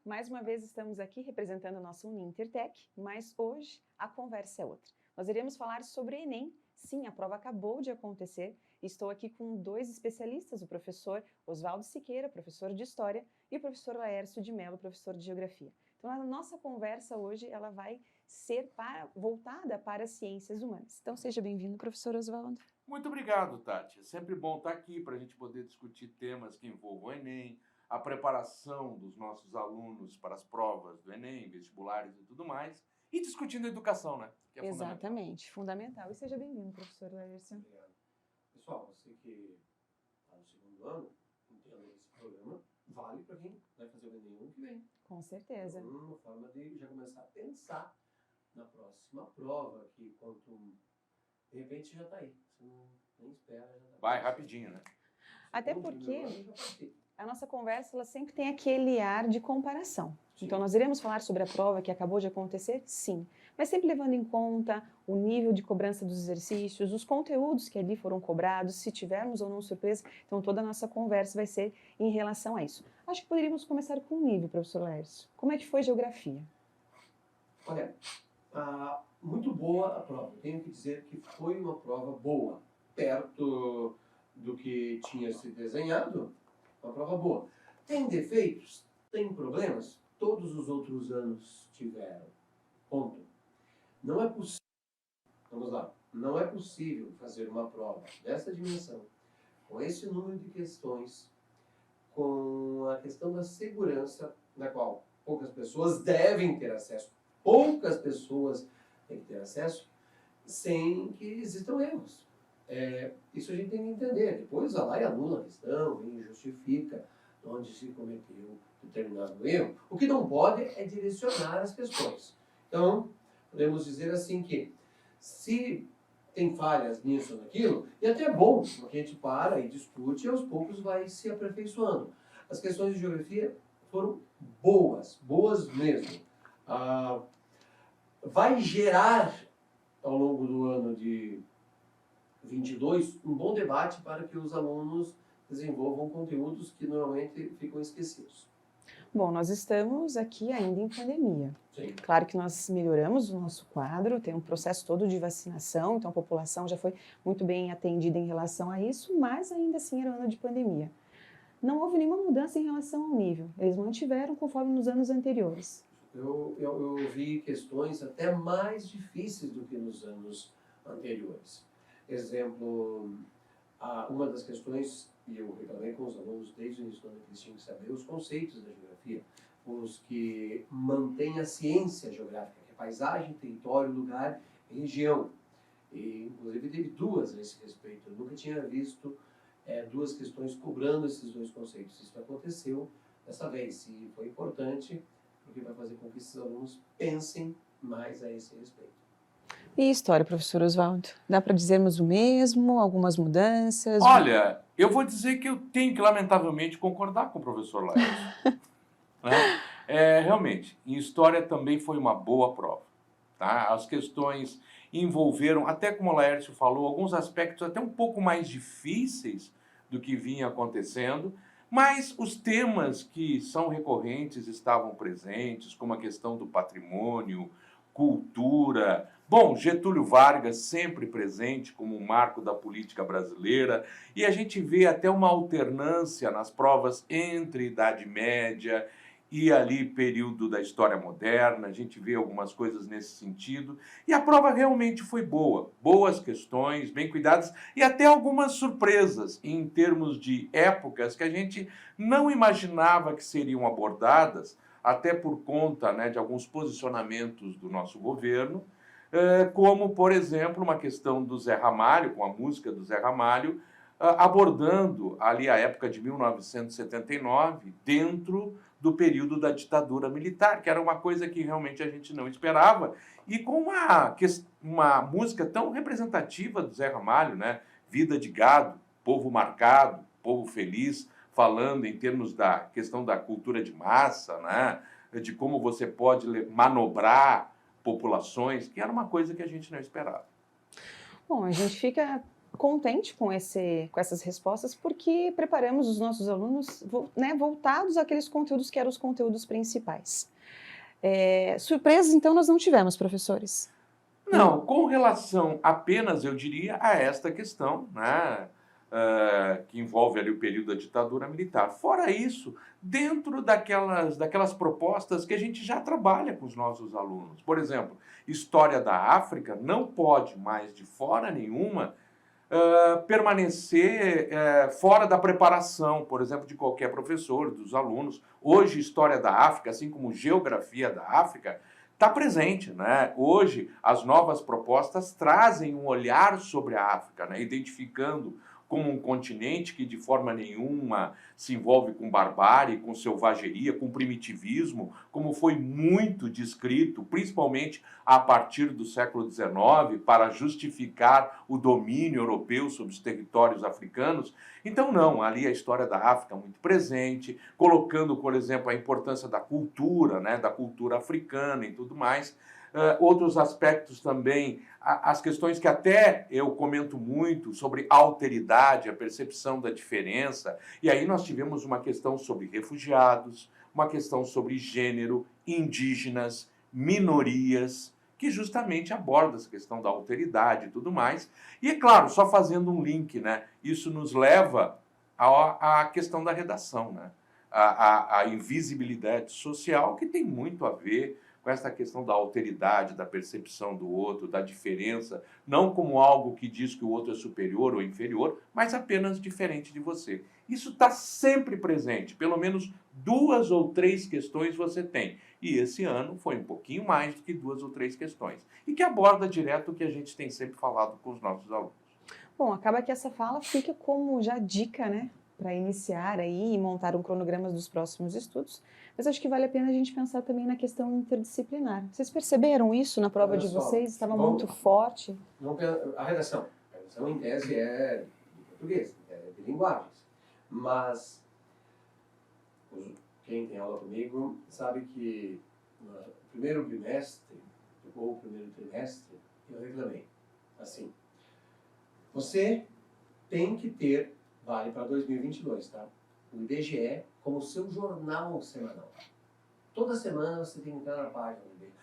Mais uma vez estamos aqui representando o nosso Unintertech, mas hoje a conversa é outra. Nós iremos falar sobre Enem. Sim, a prova acabou de acontecer. Estou aqui com dois especialistas, o professor Oswaldo Siqueira, professor de História, e o professor Laércio de Mello, professor de Geografia. Então, a nossa conversa hoje ela vai ser voltada para as ciências humanas. Então, seja bem-vindo, professor Oswaldo. Muito obrigado, Tati. É sempre bom estar aqui para a gente poder discutir temas que envolvam o Enem, a preparação dos nossos alunos para as provas do Enem, vestibulares e tudo mais, e discutindo educação, né? Que é Exatamente, fundamental. E seja bem-vindo, professor Laércio. Obrigado. Pessoal, você que está no segundo ano, entenda que esse programa vale para quem vai fazer o Enem ano que vem. Com certeza. Então, uma forma de já começar a pensar na próxima prova, que quanto de repente já está aí. Você nem espera, já está. Vai rapidinho, né? Até porque a nossa conversa ela sempre tem aquele ar de comparação. Sim. Então, nós iremos falar sobre a prova que acabou de acontecer? Sim. Mas sempre levando em conta o nível de cobrança dos exercícios, os conteúdos que ali foram cobrados, se tivermos ou não surpresa. Então, toda a nossa conversa vai ser em relação a isso. Acho que poderíamos começar com o nível, professor Laércio. Como é que foi geografia? Olha, muito boa a prova. Tenho que dizer que foi uma prova boa. Perto do que tinha se desenhado, uma prova boa. Tem defeitos? Tem problemas? Todos os outros anos tiveram. Ponto. Não é possível, vamos lá, não é possível fazer uma prova dessa dimensão, com esse número de questões, com a questão da segurança, na qual poucas pessoas devem ter acesso, poucas pessoas têm que ter acesso, sem que existam erros. Isso a gente tem que entender. Depois vai lá e anula a questão, e justifica onde se cometeu determinado erro. O que não pode é direcionar as questões. Então, podemos dizer assim que, se tem falhas nisso ou naquilo, e até é bom, porque a gente para e discute e aos poucos vai se aperfeiçoando. As questões de geografia foram boas, boas mesmo. Vai gerar, ao longo do ano de 22, um bom debate para que os alunos desenvolvam conteúdos que normalmente ficam esquecidos. Bom, nós estamos aqui ainda em pandemia. Sim. Claro que nós melhoramos o nosso quadro, tem um processo todo de vacinação, então a população já foi muito bem atendida em relação a isso, mas ainda assim era ano de pandemia. Não houve nenhuma mudança em relação ao nível, eles mantiveram conforme nos anos anteriores. Eu vi questões até mais difíceis do que nos anos anteriores. Exemplo, uma das questões, e eu reclamei com os alunos desde o início do ano, que eles tinham que saber os conceitos da geografia, os que mantêm a ciência geográfica, que é paisagem, território, lugar e região. E, inclusive, teve duas a esse respeito. Eu nunca tinha visto duas questões cobrando esses dois conceitos. Isso aconteceu dessa vez e foi importante, porque vai fazer com que esses alunos pensem mais a esse respeito. E história, professor Oswaldo? Dá para dizermos o mesmo? Algumas mudanças? Olha, eu vou dizer que eu tenho que, lamentavelmente, concordar com o professor Laércio. Né? Realmente, em história também foi uma boa prova. Tá? As questões envolveram, até como o Laércio falou, alguns aspectos até um pouco mais difíceis do que vinha acontecendo, mas os temas que são recorrentes estavam presentes, como a questão do patrimônio, cultura. Bom, Getúlio Vargas sempre presente como um marco da política brasileira, e a gente vê até uma alternância nas provas entre Idade Média e ali período da história moderna, a gente vê algumas coisas nesse sentido, e a prova realmente foi boa, boas questões, bem cuidadas, e até algumas surpresas em termos de épocas que a gente não imaginava que seriam abordadas, até por conta, né, de alguns posicionamentos do nosso governo, como, por exemplo, uma questão do Zé Ramalho, com a música do Zé Ramalho, abordando ali a época de 1979, dentro do período da ditadura militar, que era uma coisa que realmente a gente não esperava, e com uma música tão representativa do Zé Ramalho, né? Vida de gado, povo marcado, povo feliz, falando em termos da questão da cultura de massa, né? De como você pode manobrar populações, que era uma coisa que a gente não esperava. Bom, a gente fica contente com essas respostas, porque preparamos os nossos alunos, né, voltados àqueles conteúdos que eram os conteúdos principais. Surpresas, então, nós não tivemos, professores? Não, com relação apenas, eu diria, a esta questão, né, que envolve ali o período da ditadura militar. Fora isso, dentro daquelas propostas que a gente já trabalha com os nossos alunos. Por exemplo, História da África não pode mais, de forma nenhuma, permanecer fora da preparação, por exemplo, de qualquer professor, dos alunos. Hoje, História da África, assim como Geografia da África, está presente, né? Hoje, as novas propostas trazem um olhar sobre a África, né? Identificando como um continente que de forma nenhuma se envolve com barbárie, com selvageria, com primitivismo, como foi muito descrito, principalmente a partir do século XIX, para justificar o domínio europeu sobre os territórios africanos. Então, não, ali a história da África muito presente, colocando, por exemplo, a importância da cultura, né, da cultura africana e tudo mais. Outros aspectos também, as questões que até eu comento muito sobre alteridade, a percepção da diferença, e aí nós tivemos uma questão sobre refugiados, uma questão sobre gênero, indígenas, minorias, que justamente aborda essa questão da alteridade e tudo mais. E, é claro, só fazendo um link, né, isso nos leva à questão da redação, né, a invisibilidade social, que tem muito a ver com essa questão da alteridade, da percepção do outro, da diferença, não como algo que diz que o outro é superior ou inferior, mas apenas diferente de você. Isso está sempre presente, pelo menos 2 ou 3 questões você tem. E esse ano foi um pouquinho mais do que 2 ou 3 questões. E que aborda direto o que a gente tem sempre falado com os nossos alunos. Bom, acaba que essa fala fica como já dica, né, para iniciar aí e montar um cronograma dos próximos estudos, mas acho que vale a pena a gente pensar também na questão interdisciplinar. Vocês perceberam isso na prova de vocês? Estava muito forte? A redação em tese é de português, é de linguagens, mas quem tem aula comigo sabe que no primeiro bimestre ou primeiro trimestre eu reclamei assim: você tem que ter, vale para 2022, tá? O IBGE como seu jornal semanal. Toda semana você tem que entrar na página do IBGE.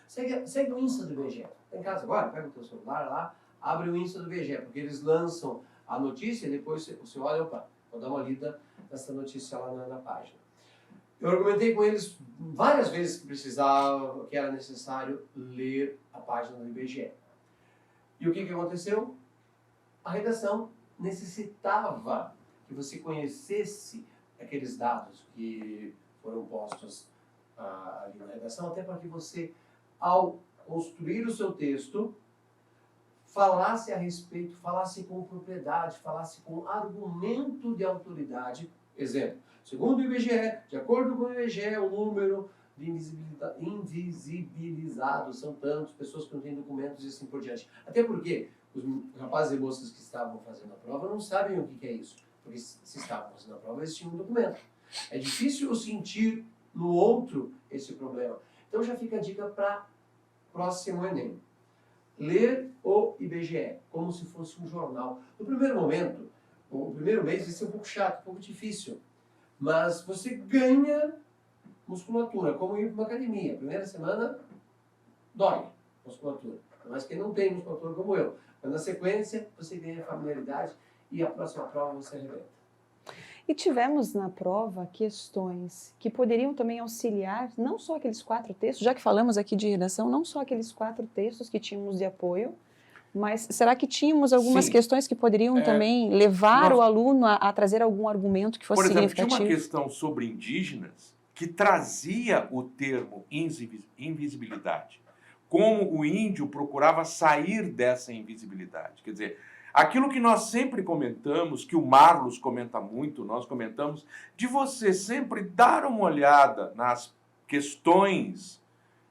Segue o Insta do IBGE. Tá em casa agora? Pega o teu celular lá, abre o Insta do IBGE, porque eles lançam a notícia e depois você olha, opa, vou dar uma lida nessa notícia lá na página. Eu argumentei com eles várias vezes que precisava, que era necessário ler a página do IBGE. E o que aconteceu? A redação necessitava que você conhecesse aqueles dados que foram postos ali na redação, até para que você, ao construir o seu texto, falasse a respeito, falasse com propriedade, falasse com argumento de autoridade. Exemplo, segundo o IBGE, de acordo com o IBGE, o número de invisibilizados são tantos, pessoas que não têm documentos e assim por diante. Até porque os rapazes e moças que estavam fazendo a prova não sabem o que é isso. Porque se estavam fazendo a prova, eles tinham um documento. É difícil eu sentir no outro esse problema. Então já fica a dica para próximo Enem. Ler o IBGE como se fosse um jornal. No primeiro momento, o primeiro mês vai ser um pouco chato, um pouco difícil. Mas você ganha musculatura, como ir para uma academia. Primeira semana, dói musculatura. Mas quem não tem musculatura como eu. Mas na sequência, você ganha familiaridade e a próxima prova você arrebenta. E tivemos na prova questões que poderiam também auxiliar, não só aqueles 4 textos, já que falamos aqui de redação, não só aqueles 4 textos que tínhamos de apoio, mas será que tínhamos algumas questões que poderiam também levar o aluno a trazer algum argumento que fosse significativo? Por exemplo, tinha uma questão sobre indígenas que trazia o termo invisibilidade. Como o índio procurava sair dessa invisibilidade. Quer dizer, aquilo que nós sempre comentamos, que o Marlos comenta muito, nós comentamos, de você sempre dar uma olhada nas questões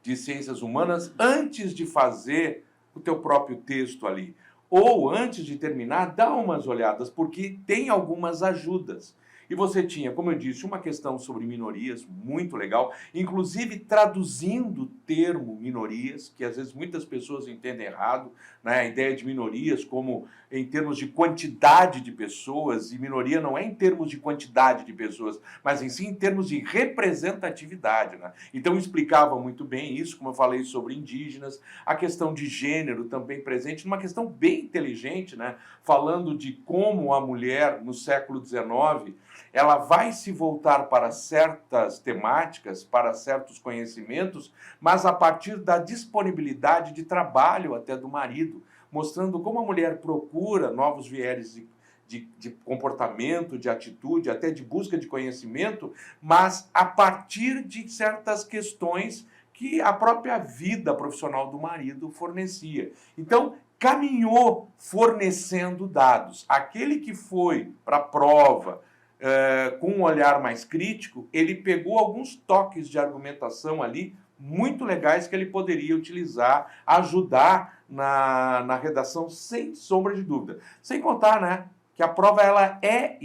de ciências humanas antes de fazer o teu próprio texto ali. Ou antes de terminar, dá umas olhadas, porque tem algumas ajudas. E você tinha, como eu disse, uma questão sobre minorias, muito legal, inclusive traduzindo o termo minorias, que às vezes muitas pessoas entendem errado, né? A ideia de minorias como em termos de quantidade de pessoas, e minoria não é em termos de quantidade de pessoas, mas em si em termos de representatividade, né? Então explicava muito bem isso, como eu falei sobre indígenas, a questão de gênero também presente, numa questão bem inteligente, né? Falando de como a mulher no século XIX ela vai se voltar para certas temáticas, para certos conhecimentos, mas a partir da disponibilidade de trabalho até do marido, mostrando como a mulher procura novos vieres de comportamento, de atitude, até de busca de conhecimento, mas a partir de certas questões que a própria vida profissional do marido fornecia. Então, caminhou fornecendo dados. Aquele que foi para a prova com um olhar mais crítico, ele pegou alguns toques de argumentação ali muito legais que ele poderia utilizar, ajudar na redação sem sombra de dúvida. Sem contar, né, que a prova ela é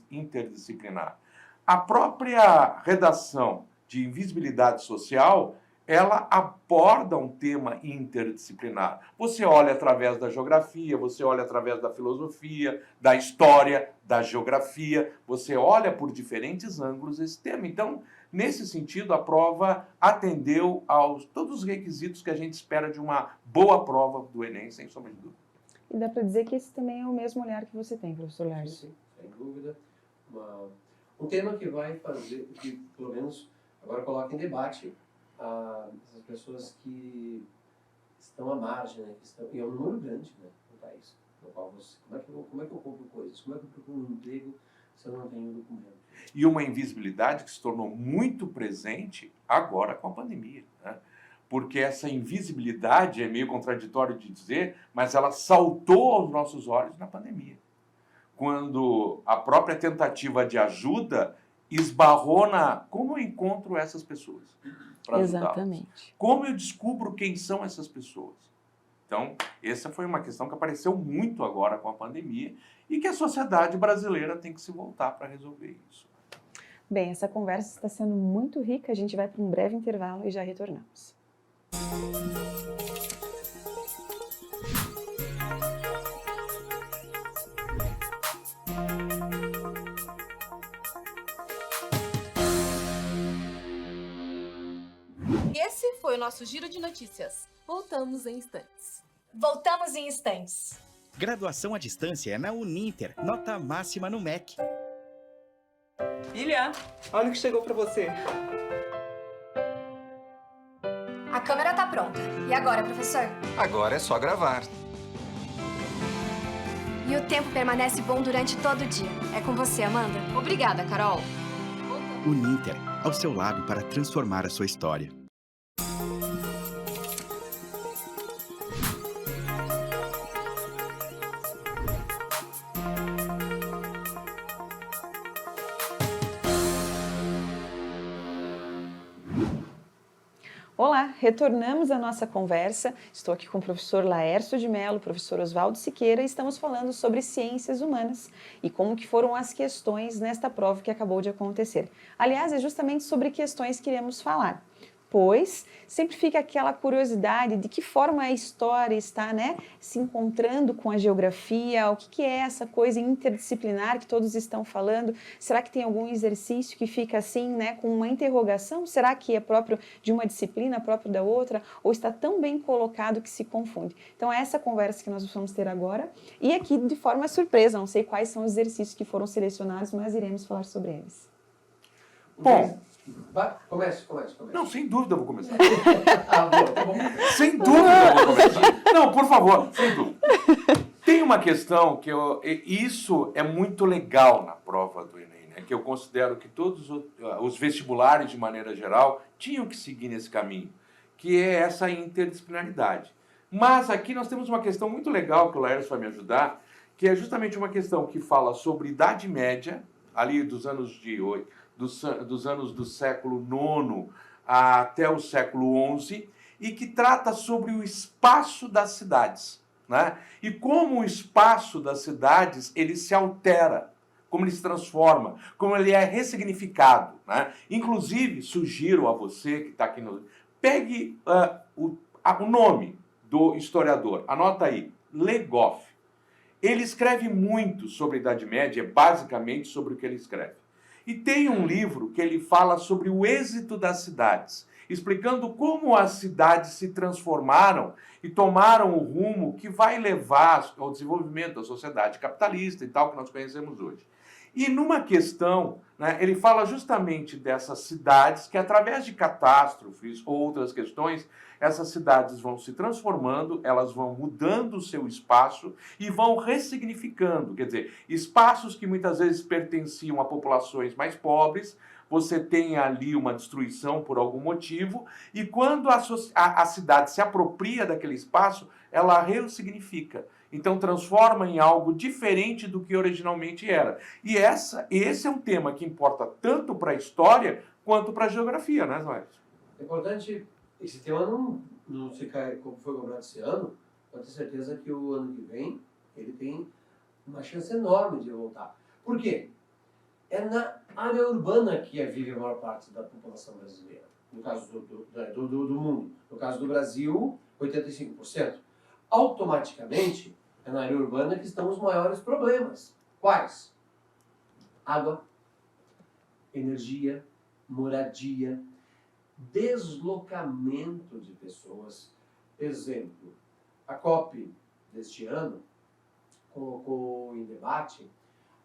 interdisciplinar. A própria redação de invisibilidade social, ela aborda um tema interdisciplinar. Você olha através da geografia, você olha através da filosofia, da história, da geografia, você olha por diferentes ângulos esse tema. Então, nesse sentido, a prova atendeu aos todos os requisitos que a gente espera de uma boa prova do Enem, sem sombra de dúvida. E dá para dizer que esse também é o mesmo olhar que você tem, professor Lércio. Sim, sem dúvida. Um tema que vai fazer, que pelo menos agora coloca em debate essas pessoas que estão à margem, né, que estão, e é um número grande, né, no país, no qual você, como é que eu compro coisas, como é que eu procuro um emprego se eu não tenho documento? E uma invisibilidade que se tornou muito presente agora com a pandemia, né? Porque essa invisibilidade, é meio contraditório de dizer, mas ela saltou aos nossos olhos na pandemia. Quando a própria tentativa de ajuda esbarrou na como eu encontro essas pessoas para ajudá-las. Exatamente. Como eu descubro quem são essas pessoas. Então, essa foi uma questão que apareceu muito agora com a pandemia e que a sociedade brasileira tem que se voltar para resolver isso. Bem, essa conversa está sendo muito rica, a gente vai para um breve intervalo e já retornamos. Esse foi o nosso Giro de Notícias. Voltamos em instantes. Voltamos em instantes. Graduação à distância é na Uninter, nota máxima no MEC. Ilha, olha o que chegou pra você. A câmera tá pronta. E agora, professor? Agora é só gravar. E o tempo permanece bom durante todo o dia. É com você, Amanda. Obrigada, Carol. Uninter, ao seu lado para transformar a sua história. Olá, retornamos à nossa conversa. Estou aqui com o professor Laércio de Mello, professor Oswaldo Siqueira, e estamos falando sobre ciências humanas e como que foram as questões nesta prova que acabou de acontecer. Aliás, é justamente sobre questões que iremos falar, pois sempre fica aquela curiosidade de que forma a história está, né, se encontrando com a geografia, o que é essa coisa interdisciplinar que todos estão falando. Será que tem algum exercício que fica assim, né, com uma interrogação? Será que é próprio de uma disciplina, próprio da outra, ou está tão bem colocado que se confunde? Então é essa conversa que nós vamos ter agora, e aqui de forma surpresa, não sei quais são os exercícios que foram selecionados, mas iremos falar sobre eles. Bom, Comece. não, sem dúvida eu vou começar. Tá bom. Sem dúvida eu vou começar. Não, por favor, sem dúvida. Tem uma questão que isso é muito legal na prova do Enem, né? Que eu considero que todos os vestibulares, de maneira geral, tinham que seguir nesse caminho, que é essa interdisciplinaridade. Mas aqui nós temos uma questão muito legal que o Laércio vai me ajudar, que é justamente uma questão que fala sobre Idade Média, ali dos anos dos anos do século IX até o século XI, e que trata sobre o espaço das cidades, né? E como o espaço das cidades ele se altera como ele se transforma, como ele é ressignificado, né? Inclusive, sugiro a você que está aqui no... Pegue o nome do historiador, anota aí, Le Goff. Ele escreve muito sobre a Idade Média, basicamente sobre o que ele escreve. E tem um livro que ele fala sobre o êxito das cidades, explicando como as cidades se transformaram e tomaram o rumo que vai levar ao desenvolvimento da sociedade capitalista e tal, que nós conhecemos hoje. E numa questão, né, ele fala justamente dessas cidades que, através de catástrofes ou outras questões, essas cidades vão se transformando, elas vão mudando o seu espaço e vão ressignificando. Quer dizer, espaços que muitas vezes pertenciam a populações mais pobres, você tem ali uma destruição por algum motivo, e quando a cidade se apropria daquele espaço, ela ressignifica. Então transforma em algo diferente do que originalmente era. E esse é um tema que importa tanto para a história quanto para a geografia, né, Zóia? É importante, esse tema não se cai como foi cobrado esse ano, pode ter certeza que o ano que vem ele tem uma chance enorme de voltar. Por quê? É na área urbana que vive a maior parte da população brasileira, no caso do mundo. No caso do Brasil, 85%. Automaticamente, é na área urbana que estão os maiores problemas. Quais? Água, energia, moradia, deslocamento de pessoas. Exemplo, a COP deste ano colocou em debate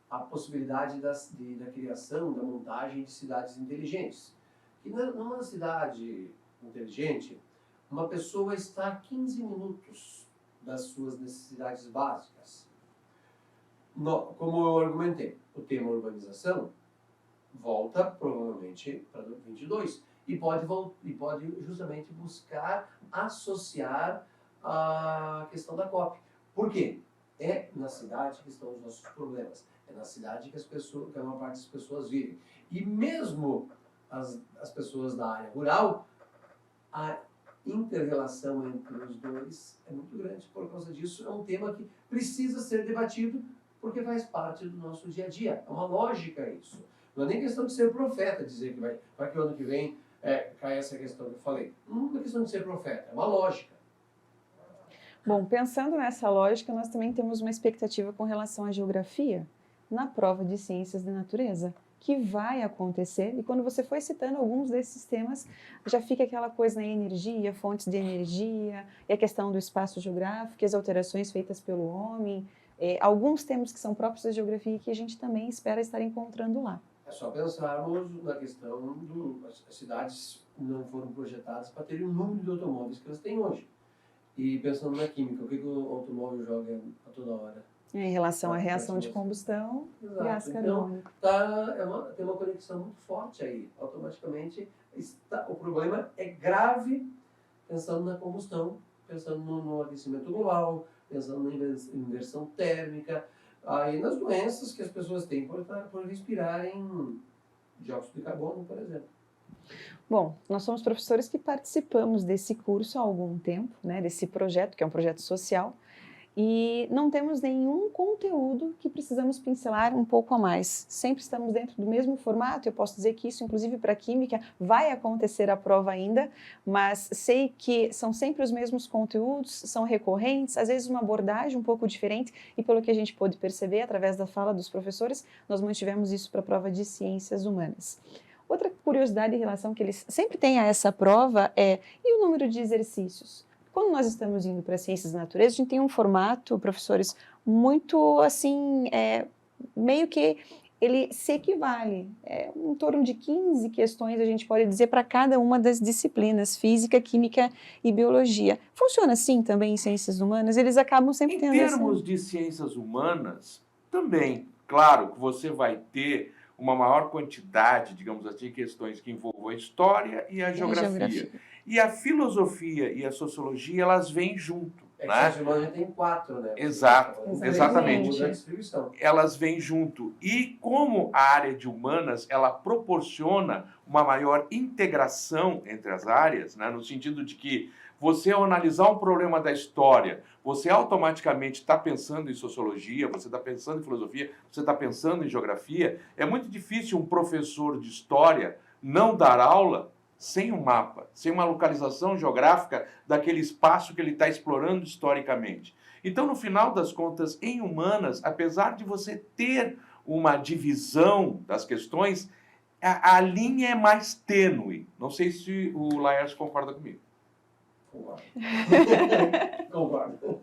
a possibilidade da criação, da montagem de cidades inteligentes. Que numa cidade inteligente, uma pessoa está a 15 minutos das suas necessidades básicas. Como eu argumentei, o tema urbanização volta provavelmente para 2022 e pode justamente buscar associar a questão da COP. Por quê? É na cidade que estão os nossos problemas. É na cidade que a maior parte das pessoas vivem. E mesmo as pessoas da área rural, a inter-relação entre os dois é muito grande. Por causa disso, é um tema que precisa ser debatido porque faz parte do nosso dia a dia. É uma lógica isso. Não é nem questão de ser profeta, dizer que vai que o ano que vem cai essa questão que eu falei. Não é questão de ser profeta, é uma lógica. Bom, pensando nessa lógica, nós também temos uma expectativa com relação à geografia na prova de ciências da natureza, que vai acontecer, e quando você foi citando alguns desses temas, já fica aquela coisa na energia, fontes de energia, e a questão do espaço geográfico, as alterações feitas pelo homem, alguns temas que são próprios da geografia e que a gente também espera estar encontrando lá. É só pensarmos na questão as cidades não foram projetadas para terem o número de automóveis que elas têm hoje. E pensando na química, o que o automóvel joga a toda hora? Em relação à reação de combustão, exato, gás carbônico. Então, tem uma conexão muito forte aí. Automaticamente, o problema é grave pensando na combustão, pensando no aquecimento global, pensando na inversão térmica, aí nas doenças que as pessoas têm por respirarem dióxido de carbono, por exemplo. Bom, nós somos professores que participamos desse curso há algum tempo, né, desse projeto, que é um projeto social, e não temos nenhum conteúdo que precisamos pincelar um pouco a mais. Sempre estamos dentro do mesmo formato. Eu posso dizer que isso, inclusive para a química, vai acontecer a prova ainda, mas sei que são sempre os mesmos conteúdos, são recorrentes, às vezes uma abordagem um pouco diferente, e pelo que a gente pôde perceber através da fala dos professores, nós mantivemos isso para a prova de ciências humanas. Outra curiosidade em relação que eles sempre têm a essa prova e o número de exercícios? Quando nós estamos indo para ciências da natureza, a gente tem um formato, professores, muito assim, meio que ele se equivale. Em torno de 15 questões, a gente pode dizer, para cada uma das disciplinas, física, química e biologia. Funciona assim também em ciências humanas? Eles acabam sempre tendo essa... Em termos de ciências humanas, também. Claro que você vai ter uma maior quantidade, digamos assim, de questões que envolvam a história e a geografia. E a filosofia e a sociologia, elas vêm junto. Ciências humanas tem 4, né? Exatamente. Elas vêm junto. E como a área de humanas, ela proporciona uma maior integração entre as áreas, né? No sentido de que você ao analisar um problema da história, você automaticamente está pensando em sociologia, você está pensando em filosofia, você está pensando em geografia. É muito difícil um professor de história não dar aula sem um mapa, sem uma localização geográfica daquele espaço que ele está explorando historicamente. Então, no final das contas, em humanas, apesar de você ter uma divisão das questões, a linha é mais tênue. Não sei se o Laércio concorda comigo. Concordo. Concordo.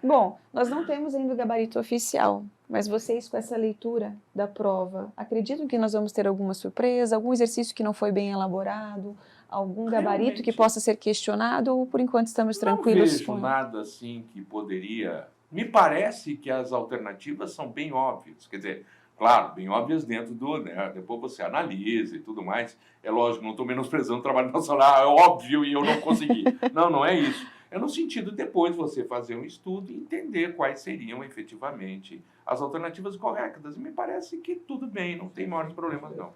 Bom, nós não temos ainda o gabarito oficial, mas vocês com essa leitura da prova, acreditam que nós vamos ter alguma surpresa, algum exercício que não foi bem elaborado, algum gabarito que possa ser questionado, ou por enquanto estamos tranquilos? Não vejo nada assim que poderia... Me parece que as alternativas são bem óbvias, quer dizer, claro, bem óbvias dentro do... Né, depois você analisa e tudo mais. É lógico, não estou menosprezando o trabalho nacional, é óbvio e eu não consegui. Não, não é isso. É no sentido depois você fazer um estudo e entender quais seriam efetivamente as alternativas corretas. E me parece que tudo bem, não tem maiores problemas não.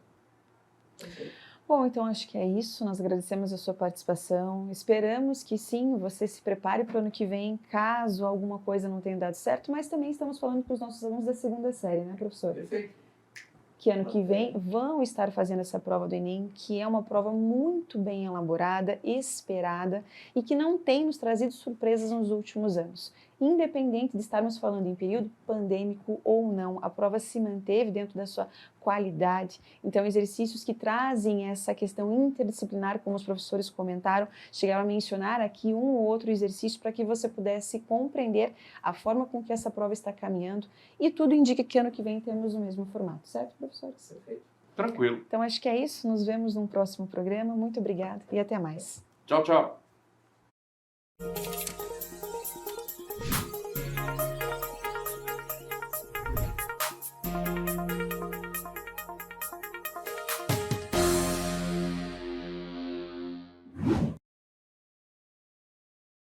Bom, então acho que é isso. Nós agradecemos a sua participação. Esperamos que sim, você se prepare para o ano que vem, caso alguma coisa não tenha dado certo, mas também estamos falando para os nossos alunos da segunda série, né, professor? Perfeito. Que ano que vem vão estar fazendo essa prova do Enem, que é uma prova muito bem elaborada, esperada e que não tem nos trazido surpresas nos últimos anos. Independente de estarmos falando em período pandêmico ou não, a prova se manteve dentro da sua qualidade. Então, exercícios que trazem essa questão interdisciplinar, como os professores comentaram, chegaram a mencionar aqui um ou outro exercício para que você pudesse compreender a forma com que essa prova está caminhando, e tudo indica que ano que vem temos o mesmo formato, certo, professores? Perfeito. Tranquilo. Então, acho que é isso. Nos vemos num próximo programa. Muito obrigada e até mais. Tchau, tchau.